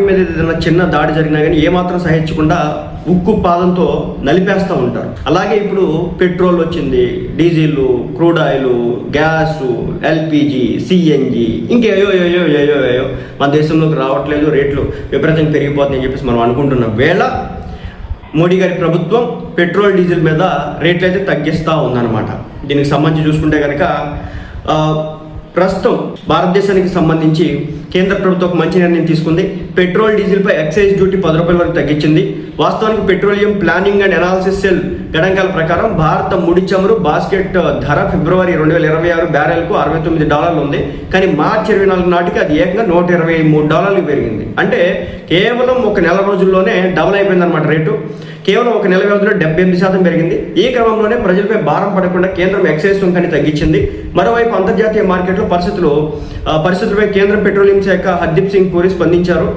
మీద ఏదైనా చిన్న దాడి జరిగినా కానీ ఏమాత్రం సహించకుండా ఉక్కు పాదంతో నలిపేస్తూ ఉంటారు. అలాగే ఇప్పుడు పెట్రోల్ వచ్చింది, diesel, crude oil, gas, LPG, CNG, ఇంకేయో మన దేశంలోకి రావట్లేదు, రేట్లు విపరీతంగా పెరిగిపోతున్నాయని చెప్పేసి మనం అనుకుంటున్న వేళ మోడీ గారి ప్రభుత్వం పెట్రోల్ డీజిల్ మీద రేట్లు అయితే తగ్గిస్తూ ఉందన్నమాట. దీనికి సంబంధించి చూసుకుంటే కనుక ప్రస్తుతం భారతదేశానికి సంబంధించి కేంద్ర ప్రభుత్వం ఒక మంచి నిర్ణయం తీసుకుంది. పెట్రోల్ డీజిల్పై ఎక్సైజ్ డ్యూటీ 10 రూపాయల వరకు తగ్గించింది. వాస్తవానికి petroleum planning and analysis cell గణాంకాల ప్రకారం భారత ముడి చమురు బాస్కెట్ ధర ఫిబ్రవరి 2026 బ్యారెల్కు $69 ఉంది. కానీ మార్చి 24 నాటికి అది ఏకంగా $123 పెరిగింది. అంటే కేవలం ఒక నెల రోజుల్లోనే డబుల్ అయిపోయింది అనమాట రేటు. కేవలం ఒక నెల వ్యవధిలో 78% పెరిగింది. ఈ క్రమంలోనే ప్రజలపై భారం పడకుండా కేంద్రం ఎక్సైజ్ సుంకాన్ని తగ్గించింది. మరోవైపు అంతర్జాతీయ మార్కెట్లో పరిస్థితులపై కేంద్ర పెట్రోలియం శాఖ హర్దీప్ సింగ్ పూరి స్పందించారు.